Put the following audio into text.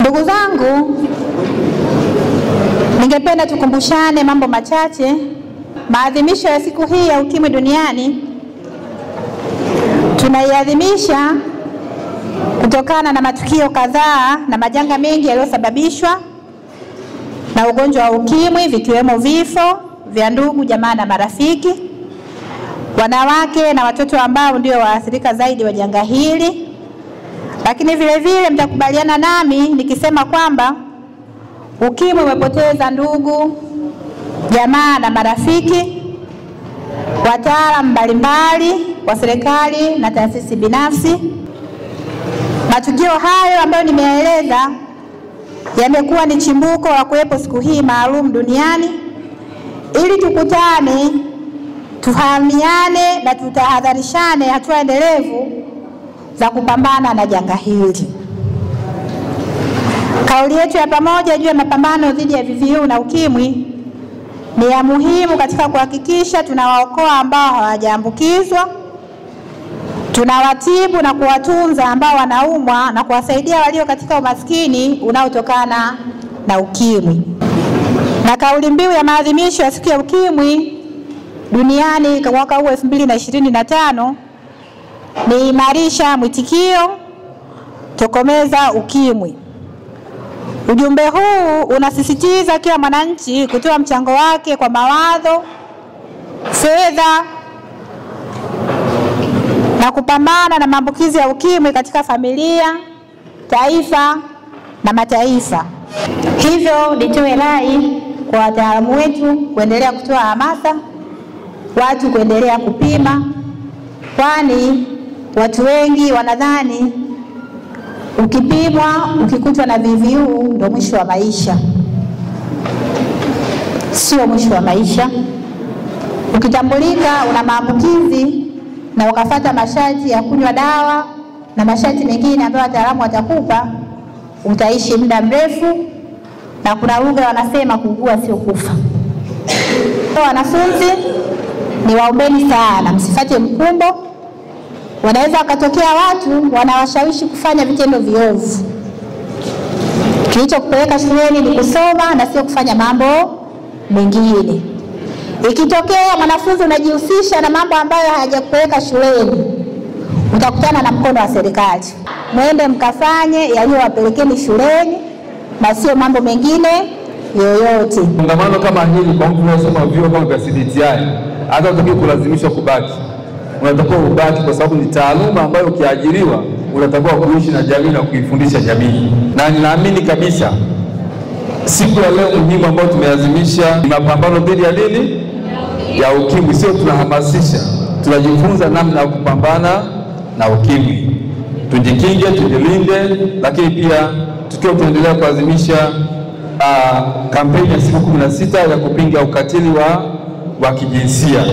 Ndugu zangu, ningependa tukumbushane mambo machache. Maadhimisho ya siku hii ya ukimwi duniani tunaiadhimisha kutokana na matukio kadhaa na majanga mengi yaliyosababishwa na ugonjwa wa ukimwi, vikiwemo vifo vya ndugu, jamaa na marafiki, wanawake na watoto ambao ndio waathirika zaidi wa janga hili. Lakini vile vile mtakubaliana nami nikisema kwamba ukimwi umepoteza ndugu, jamaa na marafiki, wataalamu mbalimbali wa serikali na taasisi binafsi. Matukio hayo ambayo nimeeleza yamekuwa ni chimbuko la kuwepo siku hii maalum duniani ili tukutane, tufahamiane na tutahadharishane hatua endelevu za kupambana na janga hili. Kauli yetu ya pamoja juu ya mapambano dhidi ya VVU na ukimwi ni ya muhimu katika kuhakikisha tunawaokoa ambao hawajaambukizwa, tunawatibu na kuwatunza ambao wanaumwa na kuwasaidia walio katika umaskini unaotokana na ukimwi. Na kauli mbiu ya maadhimisho ya siku ya ukimwi duniani kwa mwaka huu 2025 ni imarisha mwitikio, tokomeza ukimwi. Ujumbe huu unasisitiza kila mwananchi kutoa mchango wake kwa mawazo, fedha na kupambana na maambukizi ya ukimwi katika familia, taifa na mataifa. Hivyo nitoe rai kwa wataalamu wetu kuendelea kutoa hamasa, watu kuendelea kupima, kwani watu wengi wanadhani ukipimwa ukikutwa na VVU ndio mwisho wa maisha. Sio mwisho wa maisha. Ukitambulika una maambukizi na ukafuata masharti ya kunywa dawa na masharti mengine ambayo wataalamu watakupa, utaishi muda mrefu, na kuna lugha wanasema kuugua sio kufa. Wanafunzi, ni waombeni sana msifate mkumbo. Wanaweza wakatokea watu wanawashawishi kufanya vitendo viovu. Kilichokupeleka shuleni ni kusoma na sio kufanya mambo mengine. Ikitokea mwanafunzi unajihusisha na mambo ambayo hayajakupeleka shuleni, utakutana na mkono wa serikali. Mwende mkafanye yaliyowapelekeni shuleni na sio mambo mengine yoyote. Kongamano kama hili kwa mtu unasoma vyuo kama vya CDTI, hata utakiwa kulazimishwa kubaki. Unatakiwa ubaki kwa sababu ni taaluma ambayo ukiajiriwa unatakiwa kuishi na jamii na kuifundisha jamii. Na ninaamini kabisa siku ya leo muhimu ambayo tumeazimisha ni mapambano dhidi ya nini? Ya ukimwi. Sio tunahamasisha, tunajifunza namna ya kupambana na ukimwi. Tujikinge, tujilinde, lakini pia tukiwa tunaendelea kuazimisha kampeni ya siku 16 ya kupinga ukatili wa kijinsia.